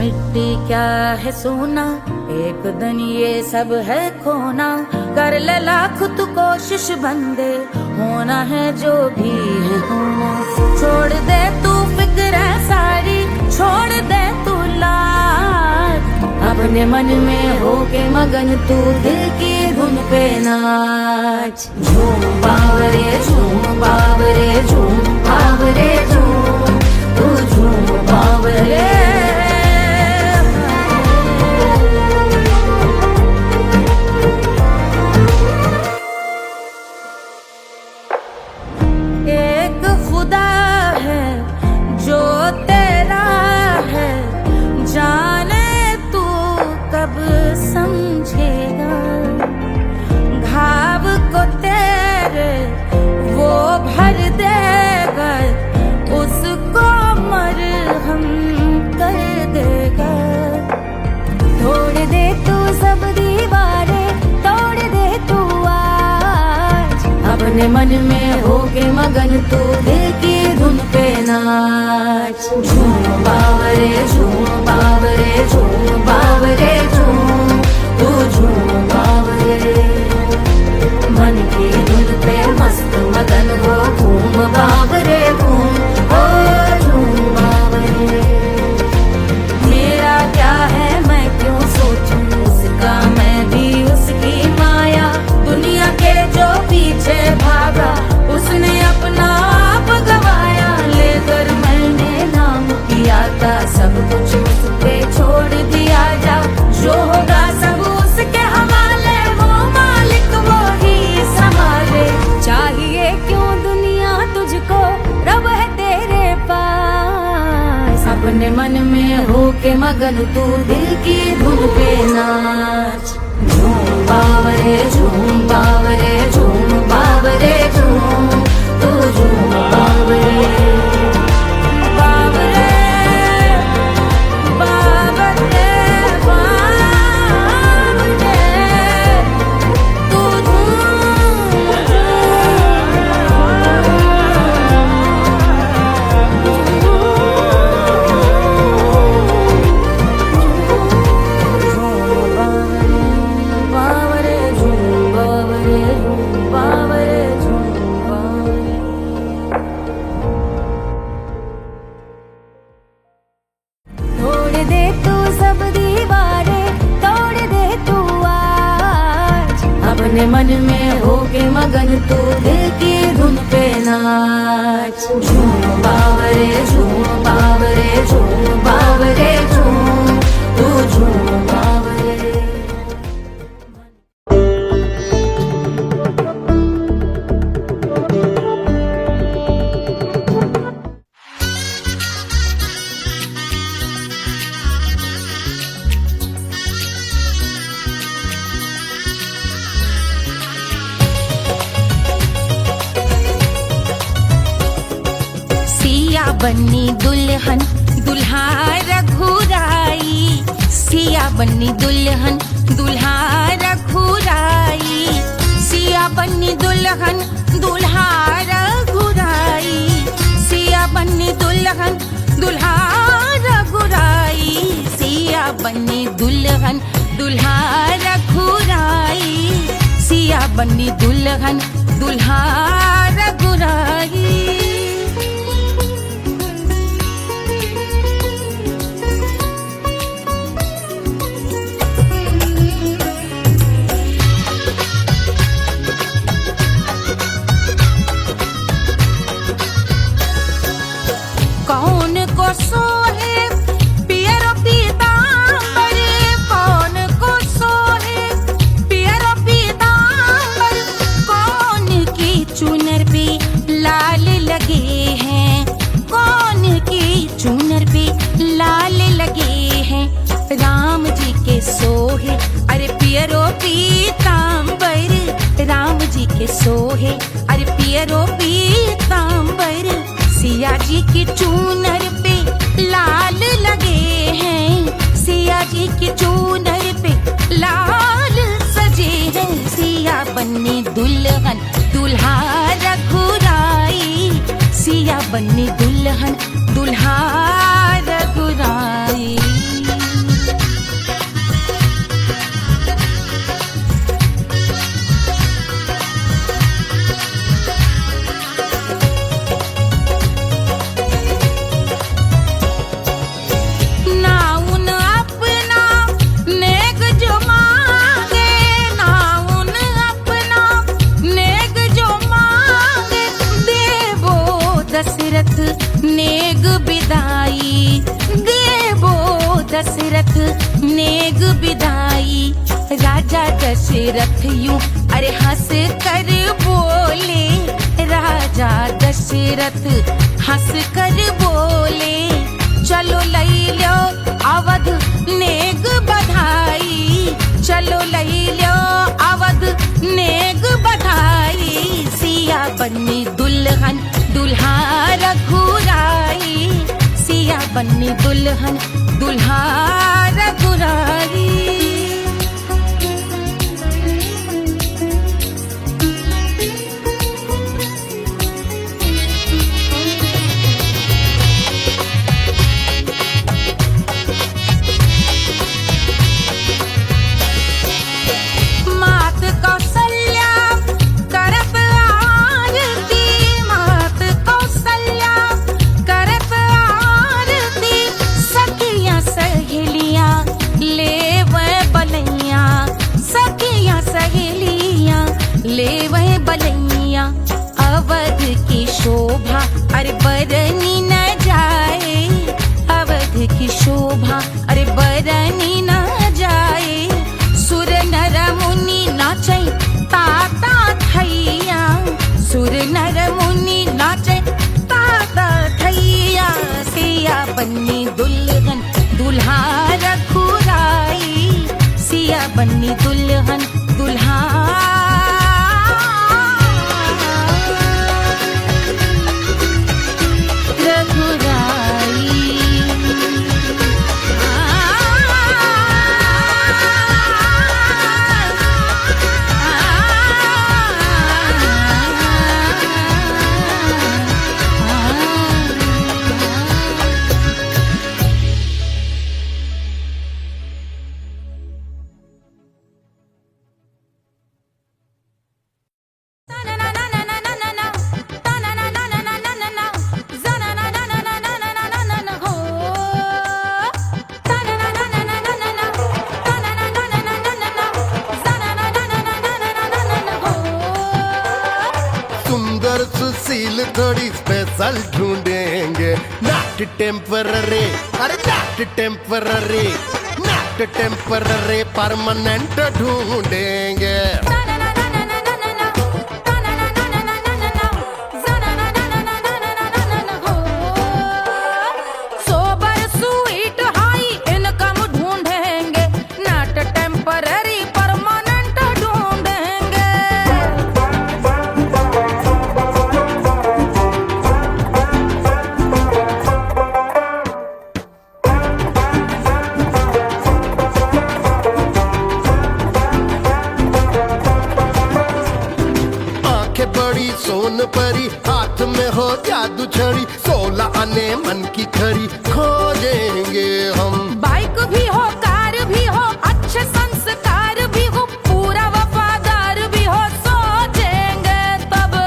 मिट्टी क्या है सोना, एक दिन ये सब है खोना। कर ले लाख तू कोशिश बंदे, होना है जो भी है होना। छोड़ दे तू फिक्र सारी, छोड़ दे तू लाज, अपने मन में होके मगन तू दिल की धुन पे नाच। झूम बावरे झूम बावरे झूम बावरे झूम, तू झूम बावरे। एक खुदा है जो तेरा है, जाने तू कब समझेगा। घाव को तेरे वो भर देगा, उसको मरहम कर देगा। तोड़ दे तू सब दीवारें, तोड़ दे तू आज, अपने मन में होके मगन तू दिल की धुन पे नाच। झूम बावरे झूम बावरे झूम बावरे झूम, तू झूम बावरे। मन की धुन पे मस्त मगन हो, घूम बावरे घूम, ओ झूम बावरे। मेरा क्या है मैं क्यों सोचूं उसका, मैं भी उसकी माया। दुनिया के जो पीछे भागा, उसने अपना आप गवाया। लेकर मैंने नाम किया था, सब कुछ उस पे छोड़ दिया जा। जो होगा सब उसके हवाले, वो मालिक वो ही संभाले। चाहिए क्यों दुनिया तुझको, रब है तेरे पास। अपने मन में होके मगन तू दिल की धुन पे नाच। झूम बावरे झूम बावरे झूम बावरे झूम, तू झूम बावरे। बावरे बावरे बावरे, तू अपने मन में होके मगन तू दिल की धुन पे नाच। झूम बावरे झूम बावरे झूम बावरे झूम, तू झूम बावरे। बन्नी दुल्हन दुल्हा रघुराई, सिया बन्नी दुल्हन दुल्हा रघुराई। सिया बन्नी दुल्हन दुल्हा रघुराई, सिया बन्नी दुल्हन दुल्हा रघुराई। सिया बन्नी दुल्हन दुल्हा रघुराई, सिया बन्नी दुल्हन दुल्हा रघुराई। कौन को सोहे पियरो पीतांबर, कौन को सोहे पियरो पीतांबर। कौन की चुनर पे लाल लगे हैं, कौन की चुनर पे लाल लगे हैं। राम जी के सोहे अरे पियरो पीतांबर, राम जी के सोहे अरे पियरो पीतांबर। सिया जी की चूनर पे लाल लगे हैं, सिया जी की चूनर पे लाल सजे हैं। सिया बन्नी दुल्हन दुल्हा रघुराई, सिया बन्नी दुल्हन दुल्हा रघुराई। विदाई, देवो दशरथ नेग विदाई। राजा दशरथ यूं अरे हंस कर बोले, राजा दशरथ हंस कर बोले, चलो लई लो अवध नेग बधाई, चलो लई लो अवध नेग बधाई। सिया बन्नी दुल्हन दुल्हा रघुराई, सिया बन्नी दुल्हन दुल्हा रघुराई। ले वह बलैया अवध की शोभा अरे बरनी न जाए, अवध की शोभा अरे बरनी न जाए। सुर नर मुनि नाचे ताता थैया, सुर नर मुनि नाचे ताता थैया। सिया बन्नी दुल्हन दुल्हा रघुराई, सिया बन्नी दुल्हन दुल्हा सुशील थोड़ी स्पेशल ढूंढेंगे, नॉट टेम्पररी अरे not temporary, not temporary permanent ढूंढेंगे। सोबर स्वीट हाई इनकम ढूंढेंगे, नॉट टेम्पररी परमानेंट ढूंढेंगे। बड़ी सोन परी हाथ में हो जादू छड़ी, 16 आने मन की खरी खोजेंगे हम। बाइक भी हो कार भी हो अच्छे संस्कार भी हो, पूरा वफादार भी हो, सोचेंगे तब।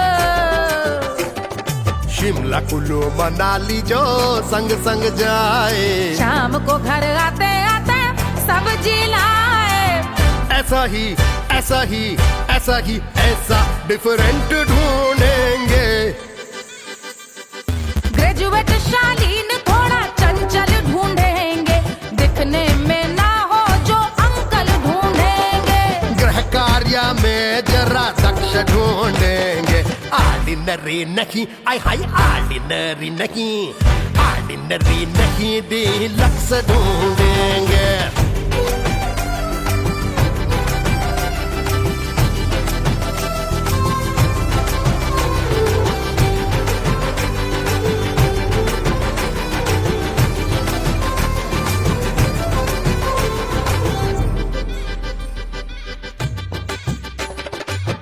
शिमला कुल्लू मनाली जो संग संग जाए, शाम को घर आते आते सब्जी लाए। ऐसा ही ऐसा ही ऐसा ही ऐसा डिफरेंट ढूंढेंगे। ग्रेजुएट शालीन थोड़ा चंचल ढूंढेंगे, दिखने में ना हो जो अंकल ढूंढेंगे। गृह कार्य में जरा दक्ष ढूंढेंगे, ऑर्डिनरी नहीं आई हाई ऑर्डिनरी नहीं, ऑर्डिनरी नहीं डीलक्स ढूंढेंगे।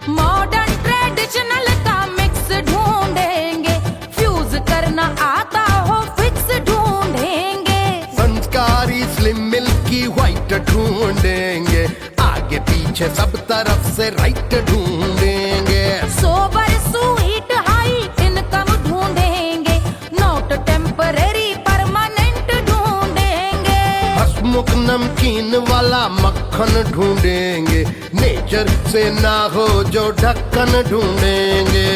मॉडर्न ट्रेडिशनल का मिक्स ढूंढेंगे, फ्यूज करना आता हो फिक्स ढूंढेंगे। संस्कारी स्लिम मिल्की व्हाइट ढूंढेंगे, आगे पीछे सब तरफ से राइट ढूंढेंगे। सोबर स्वीट हाई इनकम ढूंढेंगे, नॉट टेम्पररी परमानेंट ढूंढेंगे। हंसमुख नमकीन वाला मक्खन ढूंढेंगे, नेचर से ना हो जो ढक्कन ढूंढेंगे।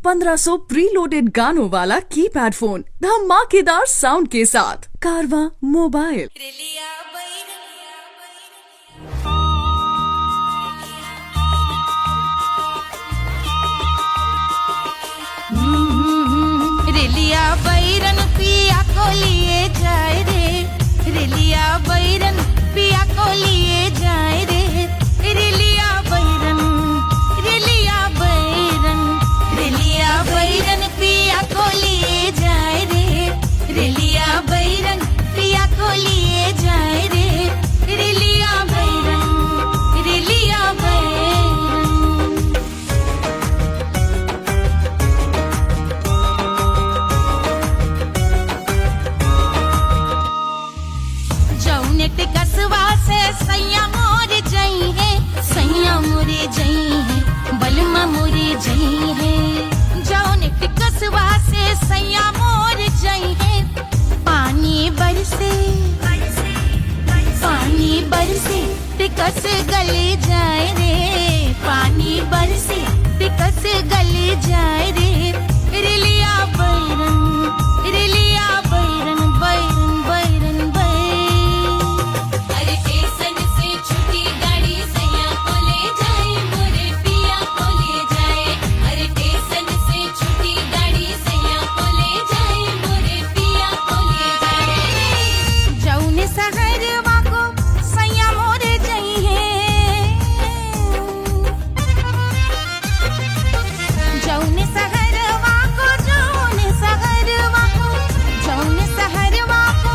1500 प्रीलोडेड गानों वाला कीपैड फोन धमाकेदार साउंड के साथ कारवा मोबाइल। रेलिया बैरन पिया को लिए जाए रे, रेलिया बैरन पिया को लिए जाए रे, रेलिया बैरन, रेलिया बैरन, रेलिया बैरन पिया को लिए जाए रे, रेलिया बैरन पिया को लिए जाए रे, रेलिया बैरन, रेलिया बैरन। जौनेट कसवा से सैया मोर जई है, सैया मोरे जई है, बलमा मोरे जई है। जौनेट कसवा से सैया मोर जई है, पानी बरसे, पानी बरसे टिकस गले जाए रे, पानी बरसे टिकस गले जाए रे, रेलिया बैरन, रेलिया बैरन, बैरन बैरन बैरन। अरे स्टेशन से छुट्टी गाड़ी सैया को ले जाए, मोरे पिया को ले जाए। अरे स्टेशन से छुट्टी गाड़ी सैया को ले जाए, मोरे पिया को ले जाए। जौने सहरवा को सैया मोरे जई है, जौने सहरवा को, जौने सहरवा को, जौने सहरवा को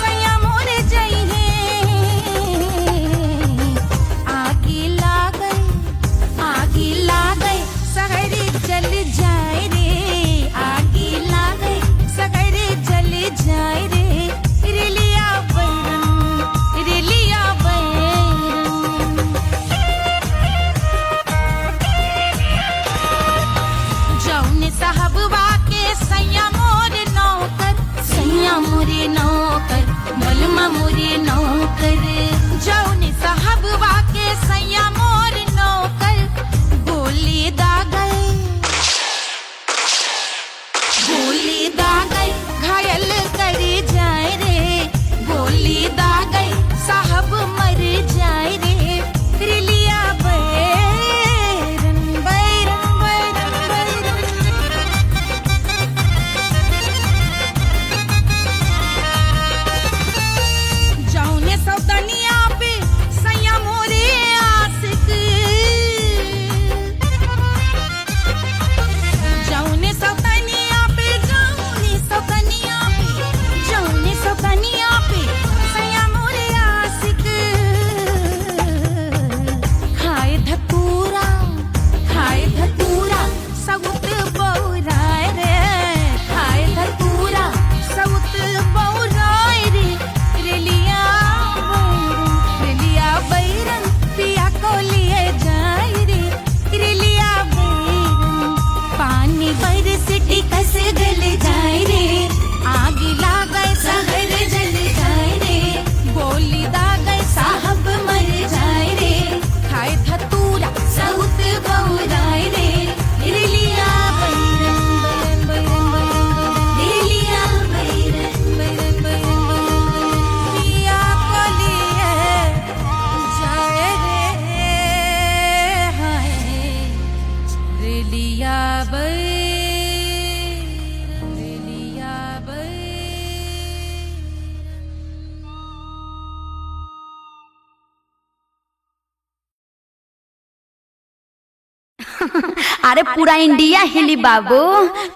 सैया मोरे जई है। आगे लागल, आगे लागल सहर जल जाए रे, आगे लागल सहर जल जाए रे, रेलिया बैरन, रेलिया बैरन। जौने साहबवा के सैया मोर नौकर, सैया मोरे नौकर, बलमा मोरे नौकर। जौने साहबवा के सैया मोर नौकर, गोली दागल, गोली दागल घायल करे जाए रे, गोली दागल साहब मर जाए रे, रेलिया बैरन, बैरन बैरन बैरन। जौने सौतनिया पे सैया मोरे आशिक, जौने सौतनिया पे, जौने सौतनिया पे, जौने सौतनिया पे सैया मोरे आशिक। खाए धतूरा, खाए धतूरा सउत बौराए रे, खाए धतूरा सउत बौराए रे, रेलिया बैरन, रेलिया बैरन पिया को लिए जाए रे, रेलिया बैरन। पानी बरस टिकस गल जाए रे, आग लागल सहर जल जाए रे, गोली दागल साहब मर जाए रे, खाए धतूरा सउत बौराए रे, रेलिया बैरन, बैरन बैरन बैरन, रेलिया बैरन, बैरन बैरन बैरन। पिया को लिए जाए रे, हाय रेलिया बैरन, रेलिया बैरन। अरे पूरा इंडिया हिली बाबू,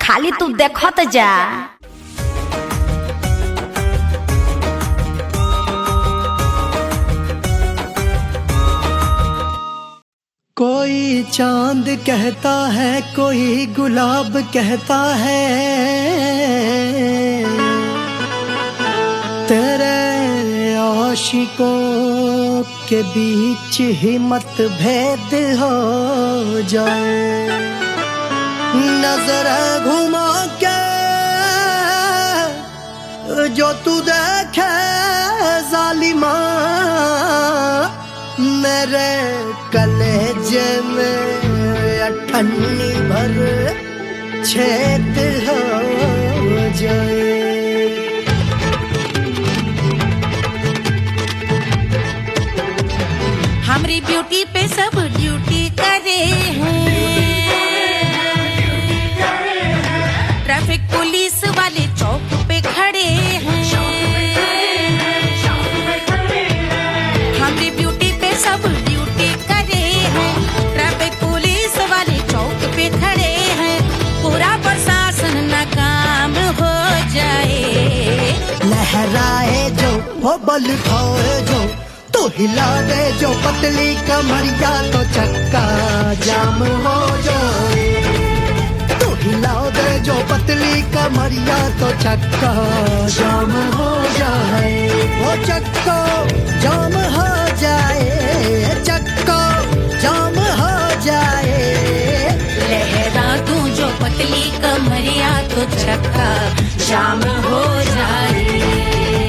खाली तू देखत जा। कोई चांद कहता है, कोई गुलाब कहता है, तेरे आशिकों के बीच ही मतभेद हो जाए। नजर घुमा के जो तू देखे जालिमा, मेरे कलेजे में अठन्नी भर छेद हो जाए। हमारी ब्यूटी पे सब ड्यूटी करे हैं, ट्रैफिक पुलिस वाले चौक पे खड़े हैं। हमारी ब्यूटी पे सब ड्यूटी करे हैं, ट्रैफिक पुलिस वाले चौक पे खड़े हैं। पूरा प्रशासन नाकाम हो जाए। लहराए जो वो बल खाए जो, तो हिला दे जो पतली कमरिया तो चक्का जाम हो जाए। तो हिला दे जो पतली कमरिया तो चक्का जाम हो जाए। वो चक्का जाम हो जाए, चक्का जाम हो जाए। लहरा तू जो पतली कमरिया तो चक्का जाम हो जाए।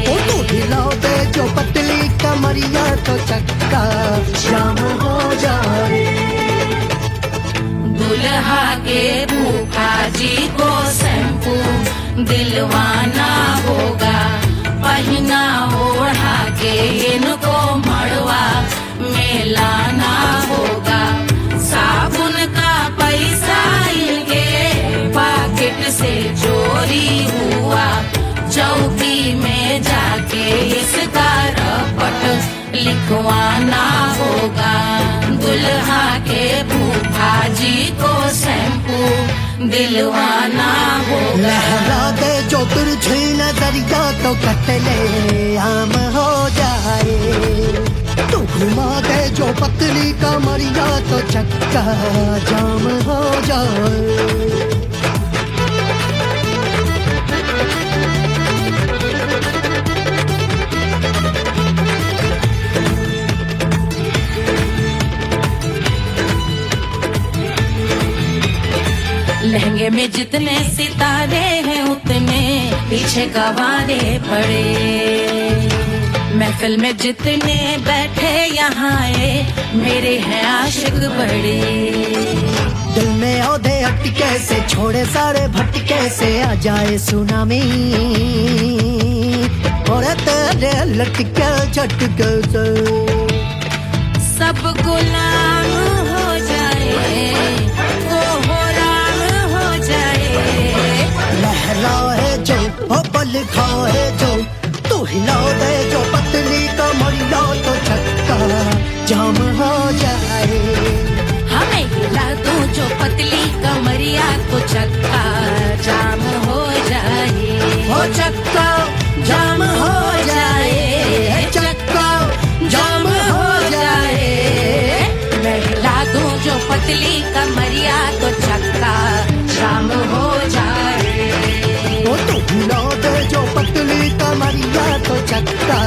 ओ तो हिलाओ दे जो पतली कमरिया तो चक्का जाम हो जाए। दुल्हा के फूफा जी को शैम्पू दिलवाना होगा, पहना ओढ़ा के इनको मड़वा में लाना होगा। साबुन का पैसा इनके पॉकेट से चोरी हुआ, चौकी में जाके इसका रपट लिखवाना होगा। दुल्हा के फूफा जी को शैम्पू दिलवाना होगा। लहरा दे जो तिरछी नजरिया तो कतले आम हो जाए। तू घुमा दे जो पतली कमरिया तो चक्का जाम हो जाए। लहंगे में जितने सितारे हैं उतने पीछे गवारे पड़े। महफिल में जितने बैठे यहाँ आए मेरे हैं आशिक बड़े। दिल में औधे अटके से छोड़े सारे भटके से आ जाए सुनामी। और तेरे लटके झटके से सब गुलाम हो जाए, वो राम हो जाए। लहराए जो ओ बल खाए जो, तू हिला दे जो पतली कमरिया तो चक्का जाम हो जाए। हमें हिला दो जो पतली कमरिया तो चक्का जाम हो जाए। हो चक्का जाम हो जाए, चक्का जाम हो जाए। मैं हिला दूं जो पतली कमरिया तो चक्का जाम हो जाए। ओ तू हिला दे जो पतली कमरिया तो चक्का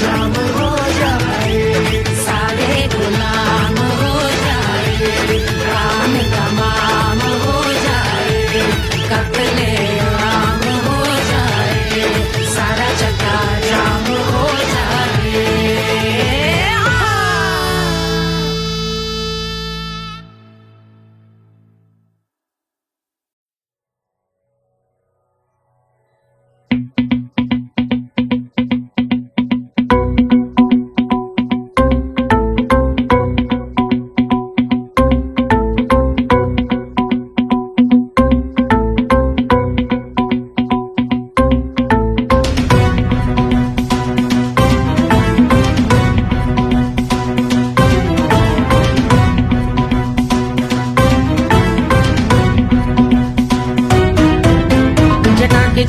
जाम हो जाए। सारे गुलाम हो जाए, काम तमाम हो जाए। कत्ले आम हो जाए, सारा चक्का जाम हो जाए।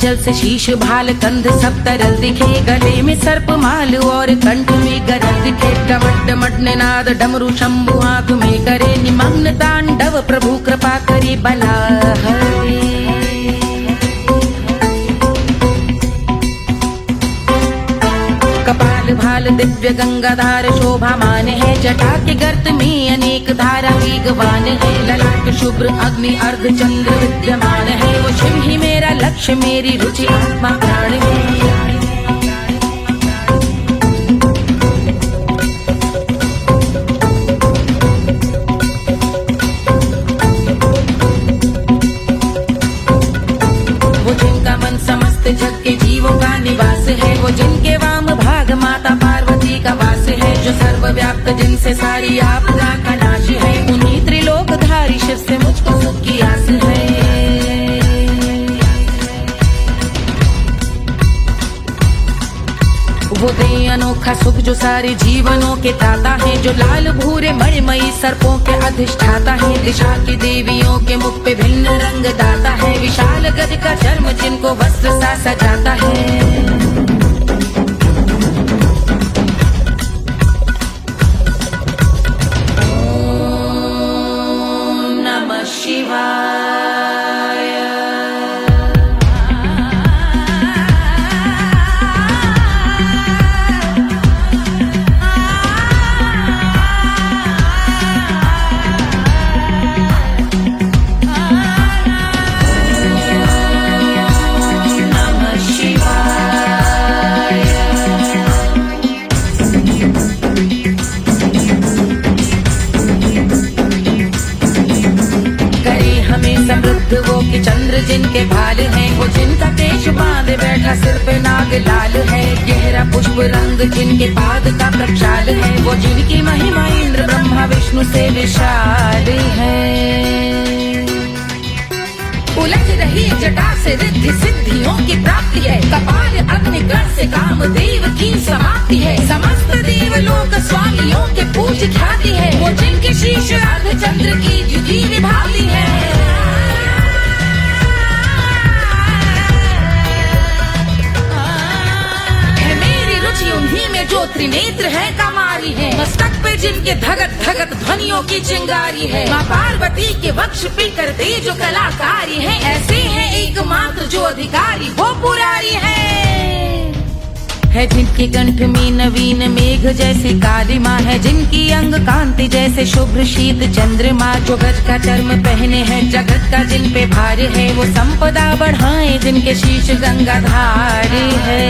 जल से शीश भाल कंध सब तरल दिखे। गले में सर्प माल और कंठ में गरल दिखे। डमट डमट निनाद डमरू शंभु हाथ में करे निमग्न तांडव। प्रभु कृपा करे बला हरे। कपाल भाल दिव्य गंगाधार शोभामान है। जटा के गर्त में अनेक धारा वेगवान है। ललाट शुभ्र अग्नि अर्ध चंद्र विद्यमान है। वो शिव ही मेरा लक्ष्य मेरी रुचि आत्मा प्राण है। से सारी आपदा का नाश है। उन्हीं त्रिलोकधारी शिव से मुझको सुख की आस है। वो दे अनोखा सुख जो सारे जीवनों के दाता है, जो लाल भूरे मणिमयी सर्पों के अधिष्ठाता है। दिशा की देवियों के मुख पे भिन्न रंग दाता है, विशाल गज का चर्म जिनको वस्त्र सा सजाता है। वो कि चंद्र जिनके भाल हैं, वो जिनका केश बांधे बैठा सिर पे नाग लाल है। गहरा पुष्प रंग जिनके पाद का प्रक्षाल है, वो जिनकी महिमा इंद्र ब्रह्मा विष्णु से विशाल है। उलझ रही जटा से रिद्धि सिद्धियों की प्राप्ति है, कपाल अग्निगण से कामदेव की समाप्ति है। समस्त देवलोक स्वामियों के पूज ख्याति है, वो जिनके शीश अर्धचंद्र की द्युति विभाती है। उन्हीं में जो त्रिनेत्र है कमारी है, मस्तक पे जिनके धगत धगत ध्वनियों की चिंगारी है। माँ पार्वती के वक्ष पे करते जो कलाकारी है, ऐसे हैं एकमात्र जो अधिकारी वो पुरारी है। जिनके कंठ में नवीन मेघ जैसे काली माँ है, जिनकी अंग कांति जैसे शुभ्र शीत चंद्रमा। जो गज का चर्म पहने हैं जगत का जिन पे भार है, वो संपदा बढ़ाए जिनके शीश गंगाधार है।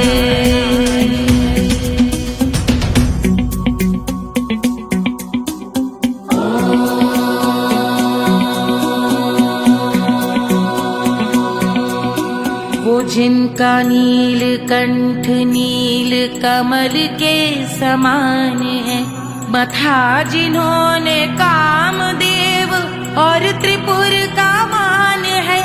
जिनका नील कंठ नील कमल के समान है, मथा जिन्होंने कामदेव और त्रिपुर का मान है।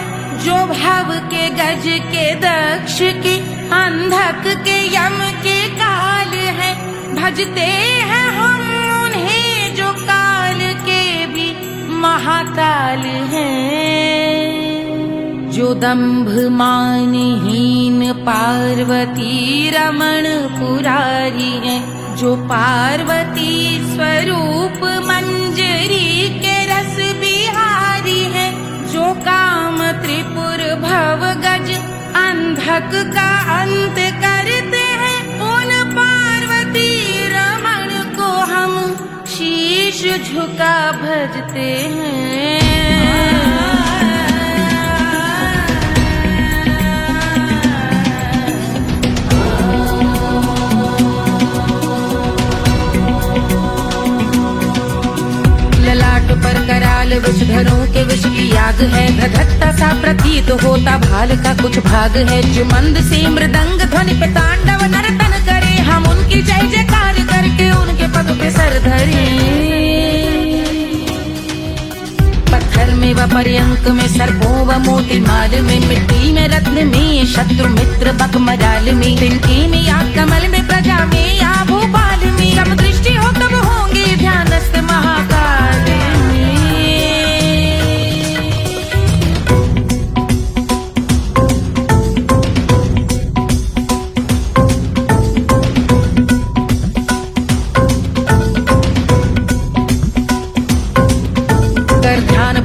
जो भव के गज के दक्ष के अंधक के यम के काल है, भजते हैं हम उन्हें जो काल के भी महाकाल हैं। जो दंभ मानहीन पार्वती रमण पुरारी है, जो पार्वती स्वरूप मंजरी के रस बिहारी है। जो काम त्रिपुर भव गज अंधक का अंत करते हैं, उन पार्वती रमण को हम शीश झुका भजते हैं। पर कराल विषधरों के विष की याग है, धधकता सा प्रतीत होता भाल का कुछ भाग है। जो मंद से मृदंग ध्वनि पे तांडव नर्तन करे, हम उनकी जय जयकार करके उनके पद पे सर धरे। पत्थर में व पर्यंक में सर्पों व मोती माल में, मिट्टी में रत्न में शत्रु मित्र बकमराल में, तिनके में या कमल में प्रजा में या भोपाल में। जब दृष्टि हो तब होंगे ध्यानस्थ महाकाल।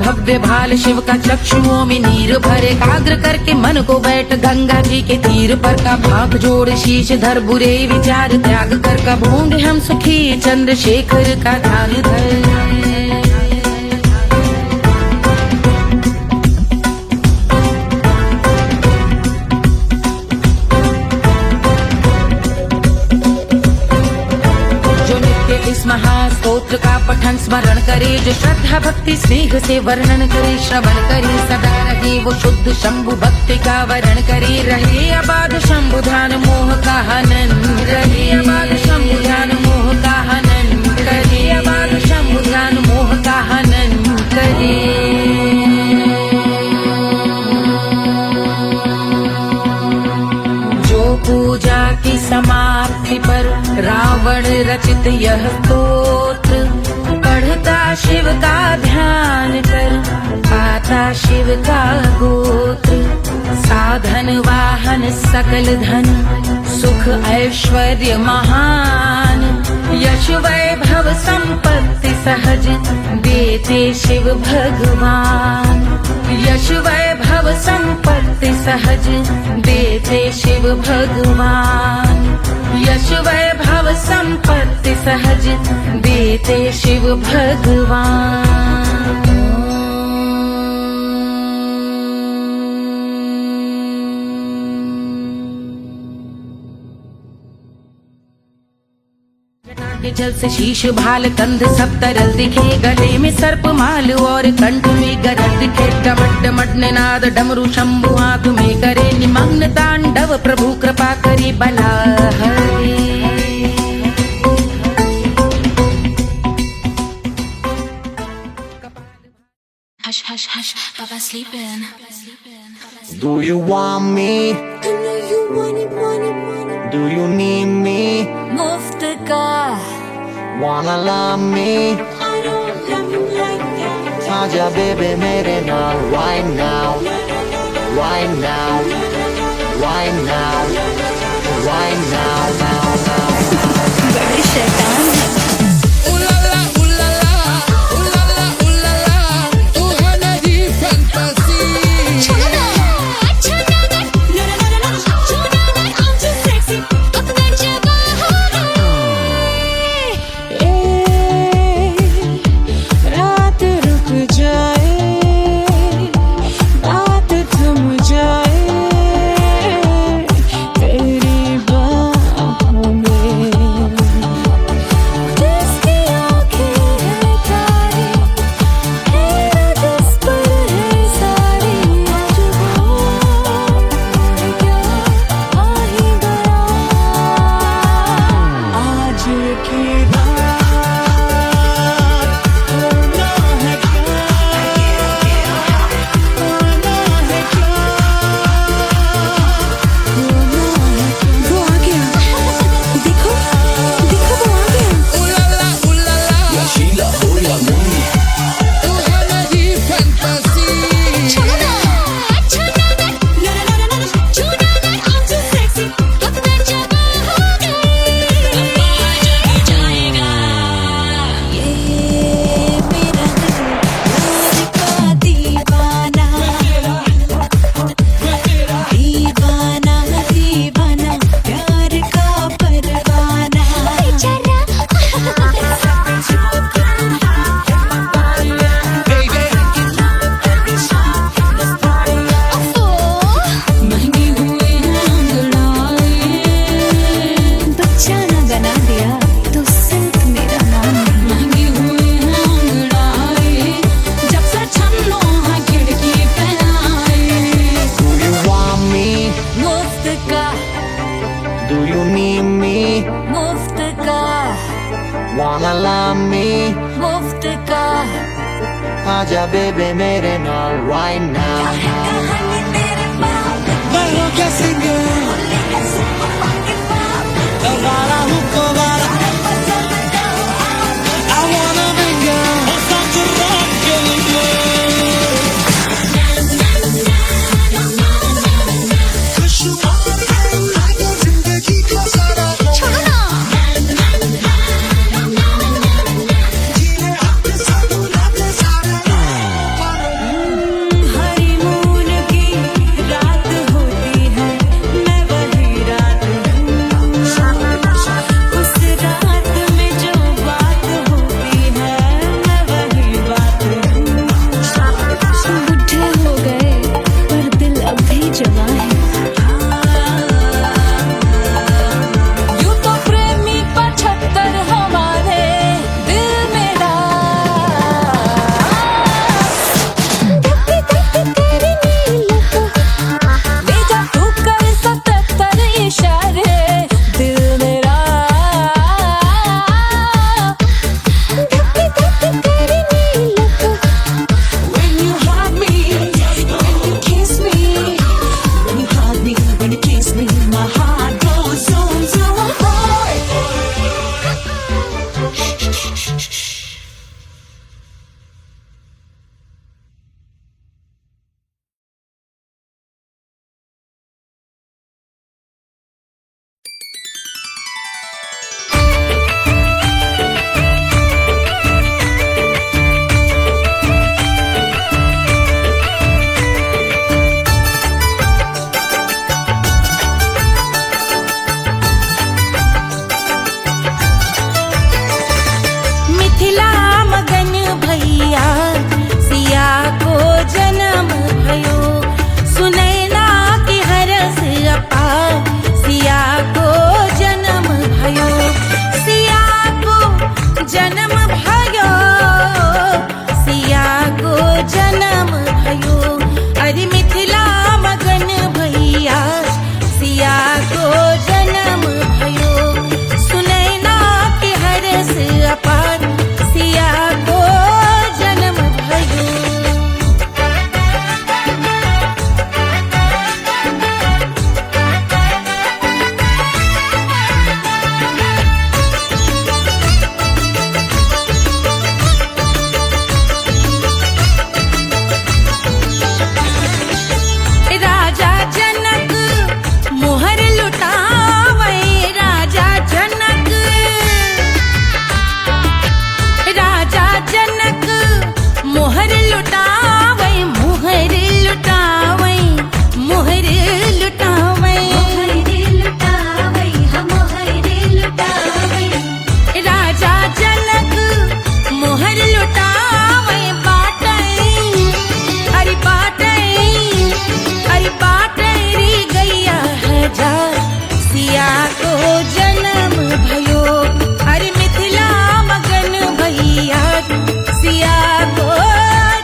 भव्य भाल शिव का चक्षुओं में नीर भरे, एकाग्र करके मन को बैठ गंगा जी के तीर पर। का भाग जोड़ शीश धर बुरे विचार त्याग कर, कब होंगे हम सुखी चंद्रशेखर का ध्यान धर। इस महास्तोत्र का पठन स्मरण करे, जो श्रद्धा भक्ति स्नेह से वर्णन करे। श्रवण करे सदा रहे वो शुद्ध शंभु भक्ति का वर्ण करे। रहे अबाध शंभु ध्यान मोह का हनन, रहे अबाध शंभु ध्यान मोह का हनन, रहे अबाध जो पूजा की समाप्ति पर रावण रचित यह स्तोत्र पढ़ता शिव का ध्यान कर पाता शिव का गोत्र। साधन वाहन सकल धन सुख ऐश्वर्य महान यश वैभव संपत्ति सहज देते शिव भगवान। यश वैभव संपत्ति सहज देते शिव भगवान। यश वैभव संपत्ति सहज देते शिव भगवान। के जल से शीश भाल कंध सब तरल दिखे गले में सर्प माल और कंठ में गरज दिखे। डमट डमट निनाद डमरू शंभु आंख में करे निमग्न तांडव प्रभु कृपा करे बला हरे। Hush, hush, hush, Baba sleeping. Do you want me? I know you want it, want it, want it. Do you need me? मुफ्त का Wanna love me? I don't love you like that. आजा baby मेरे नाल right now, right now, right now, right now, now, now. बड़े शैतान है। Wanna love me? मुफ्त का आजा baby मेरे नाल right now. मैं हूँ क्या सिंगर वाला हूँ कोवाला I wanna be girl और साथ rock के लिए खुशहाल है लागे जिंदगी का सारा हनीमून की रात होती है मैं वही रात को जन्म भयो सुनैना के हरस अपार सिया को जन्म भयो। राजा जनक मोहर लुटावे राजा जनक मोहर लुटावे मोहर लुटावे मोहर लुटावे राजा जनक मोहर लुटावे बाटे अरे बाटे अरे बाटे री गैया हजार सिया को जन्म भयो अरे मिथिला मगन भैया सिया को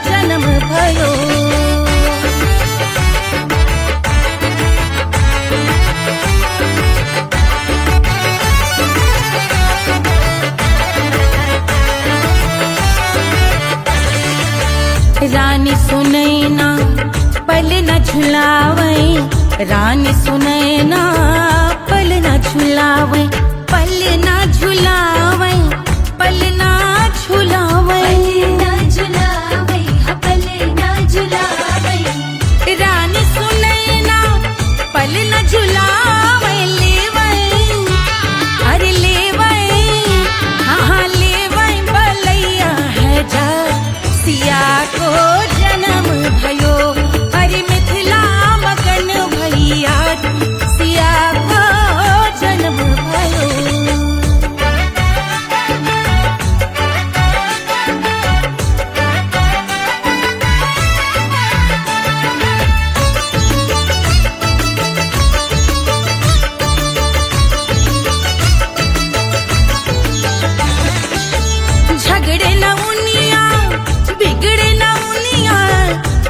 जन्म भयो। रानी सुनैना पल न झुलावे रानी सुनैना पल न झुलावे पल न झुलावे पल न झुलावे रानी सुनैना पल न झुलावे लेवे अरे लेवे हाँ लेवे बलैया है जा सिया को जन्म भयो अरे मिथिला मगन भैया सिया को जन्म भयो। झगड़े न उनिया बिगड़े न उनिया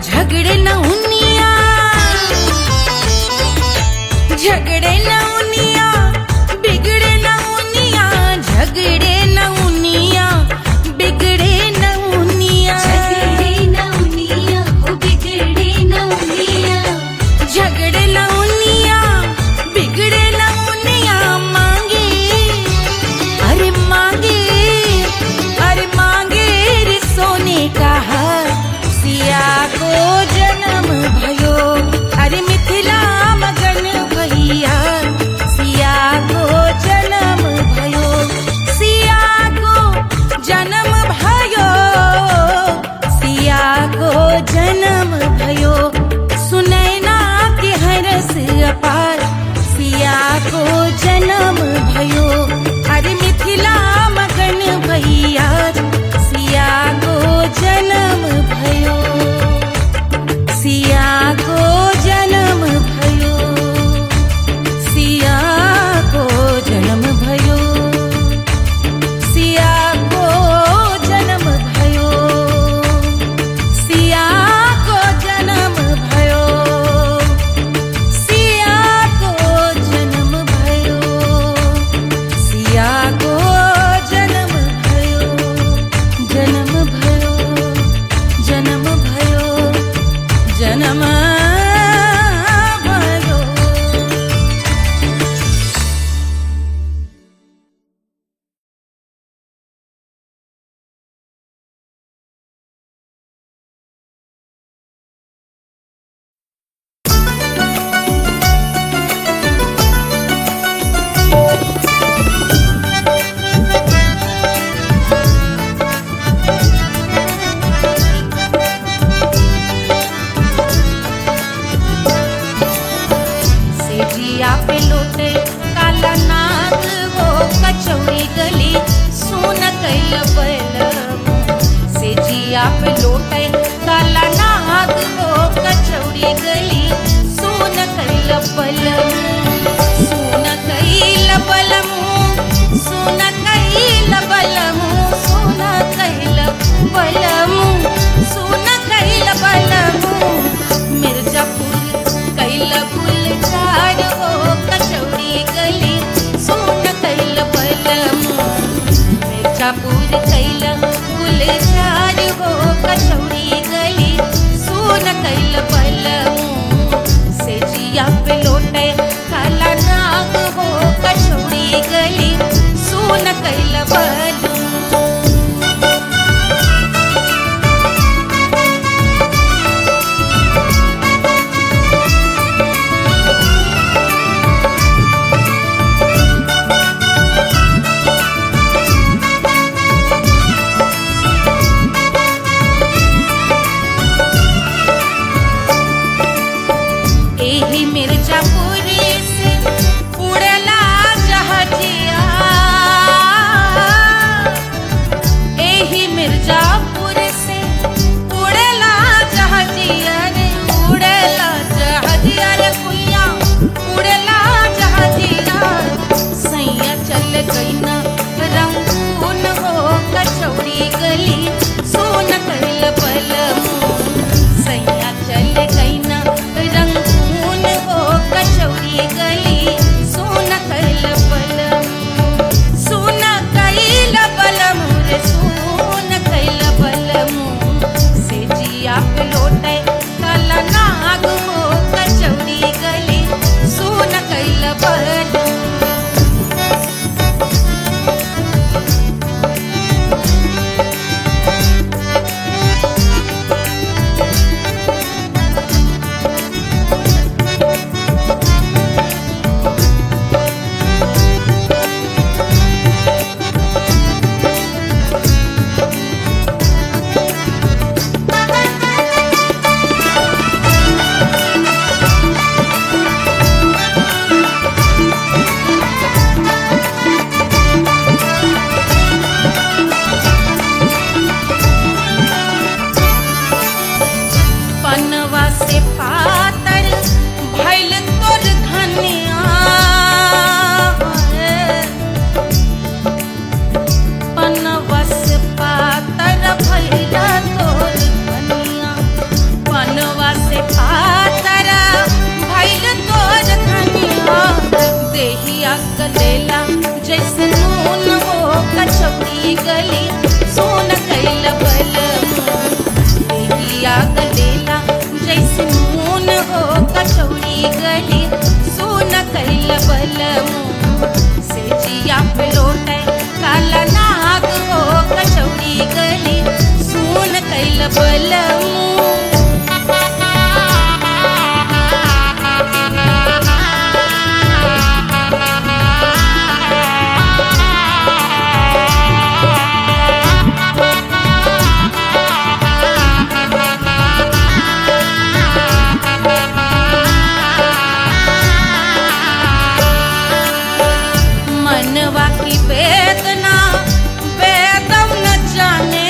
झगड़े न उनिया झगड़े न उनिया बिगड़े न उनिया झगड़े न उनिया बिगड़े न उनिया झगड़े न उनिया बिगड़े न उनिया मांगे अरे मांगे अरे मांगे रे सोने का हार सिया को जन्म भयो अरे मिथिला मगन भैया सिया को जन्म भयो सिया को जन्म भयो सिया को जन्म भयो सुनैना के हरस अपार सिया को जन्म भयो अरे मिथिला मगन भैया सिया को जन्म भयो सिया को जन्म भयो सिया को जन्म भयो सिया को जन्म भयो सिया को जन्म भयो सिया को जन्म भयो सिया को जन्म भयो जन्म भयो जन्म भयो। मिर्जापुर कैल गुलजार हो कचौड़ी गली सुन कैल बलमू से जिया पे लोटे काला नाग हो कचौड़ी गली सुन कैल बलमू। एही मिर्जापुर से उड़ला जहाजिया, एही मिर्जापुर से उड़ला जहाजिया रे उड़ला जहाजिया रे कुइया उड़ला जहाजिया। सैया चल गई न रंगून हो कचौड़ी गली सोन कैल बलमू। सैया चल गई न रंगून हो कचौड़ी गली सोन कैल बलमू। सोन कैल बलमू रे सोन कैल बलमू से जिया पे लोटे काला नाग हो कचौड़ी गली सोन कैल बलमू। पनवा से पातर भइल तोर धनिया, पनवा से पातर भइल तोर धनिया। पनवा से पातर भइल तोर धनिया। देहिया गलेला जैसे नून हो कचौड़ी गली सोन कैल बलमू। देहिया गलेला जैसे नून हो कचौड़ी गली सोन कैल बलमू। से जिया पे लोटे काला नाग हो कचौड़ी गली सोन कैल बलमू। मनवा की वेदना वेदम न जाने,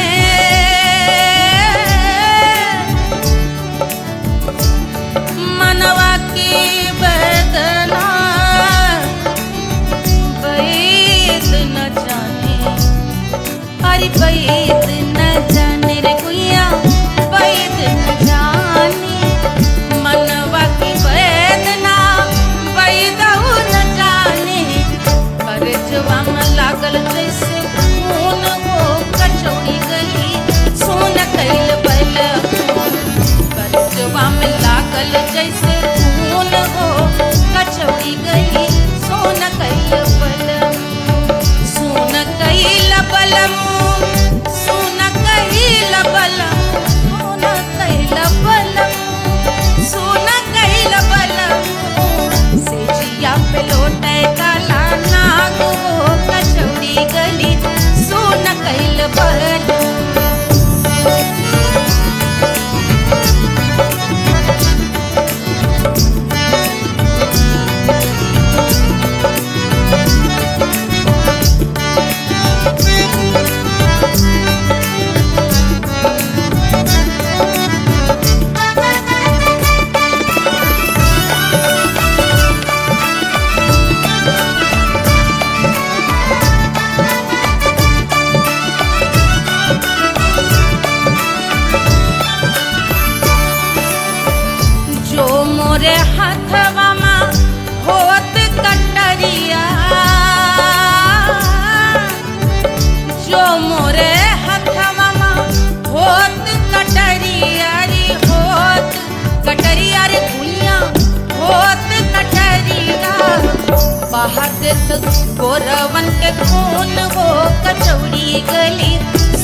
बहाते तो गोरवन के खून वो कचौड़ी गली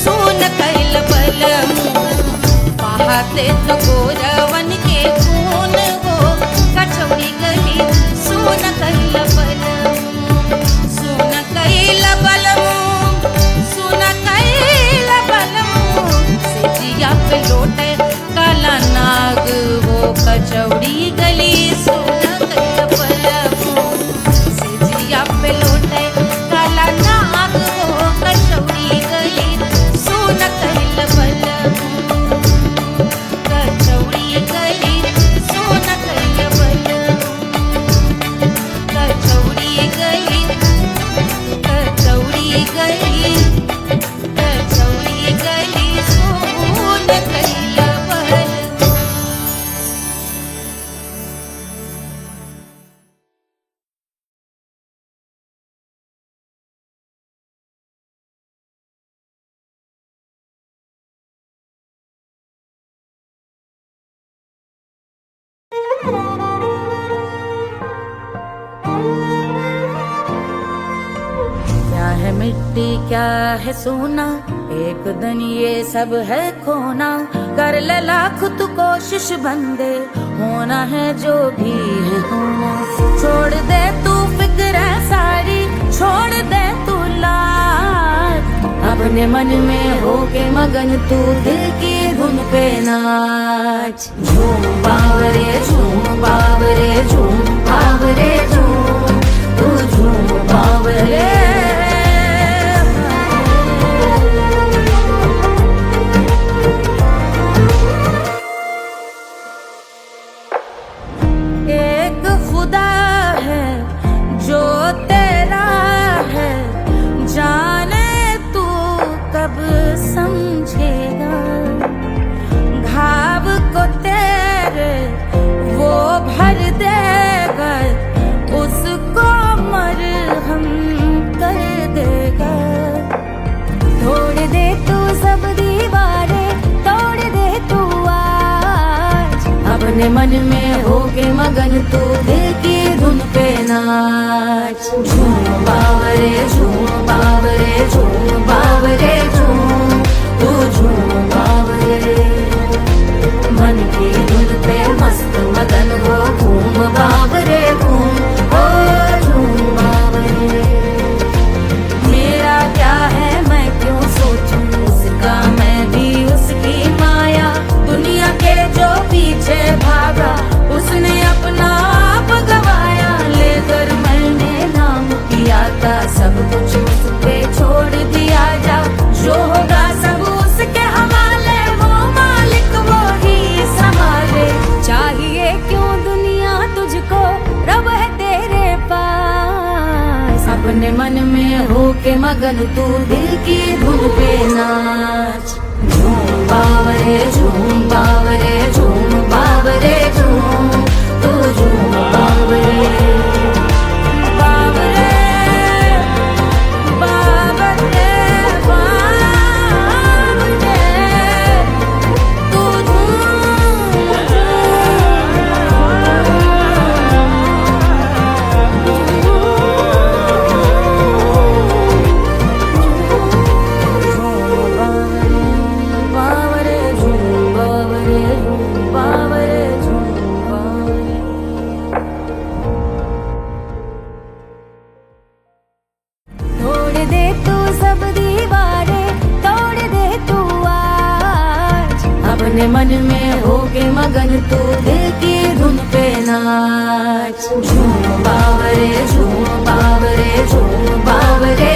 सुन कैल बलमू बहाते तो गोरवन के खून वो कचौड़ी गली सुन कैल बलमू सुन कैल बलमू सुन कैल बलमू सिजिया पे लोटे काला नाग वो कचौड़ी गली सुन कैल बलमू सिजिया पे लोटे काला नाग वो कचौड़ी गली सुन कैल बलमू कचौड़ी गली सुन कैल बलमू कचौड़ी गली कचौड़ी गली कचौड़ी गली सुन कैल बलमू। क्या है मिट्टी क्या है सोना एक दिन ये सब है खोना कर ले लाख तू कोशिश बंदे होना है जो भी है होना छोड़ दे तू फिक्र सारी छोड़ दे तू लाज अपने मन में होके मगन तू दिल की धुन पे नाच झूम बावरे झूम बावरे झूम बावरे झूम तू झूम बावरे एक खुदा है जो तेरा है जाने तू कब समझेगा घाव को तेरे वो भर देगा उसको मरहम कर देगा तोड़ दे तू सब दीवारें तोड़ दे तू आज अपने मन में होके मगन तू दिल की धुन पे नाच झूम बावरे झूम बावरे झूम बावरे झूम तू झूम बावरे मन की धुन पे मस्त मगन हो घूम बावरे घूम ओ झूम बावरे मेरा क्या है मैं क्यों सोचूं उसका मैं भी उसकी माया दुनिया के जो पीछे भागा उसने अपना आप गवाया लेकर मैंने नाम किया था सब कुछ उस पे छोड़ दिया जा जो होगा सब उसके हवाले वो मालिक वो ही संभाले चाहिए क्यों दुनिया तुझको रब है तेरे पास अपने मन में होके मगन तू दिल की धुन पे नाच झूम बावरे झूम बावरे झूम बावरे झूम तू झूम बावरे बावरे बावरे बावरे तू बावरे झूम बावरे बावरे झूम बावरे तोड़ दे तू सब दीवारें तोड़ दे तू आज अपने मन में होके मगन तू दिल की धुन पे नाच झूम बावरे झूम बावरे झूम बावरे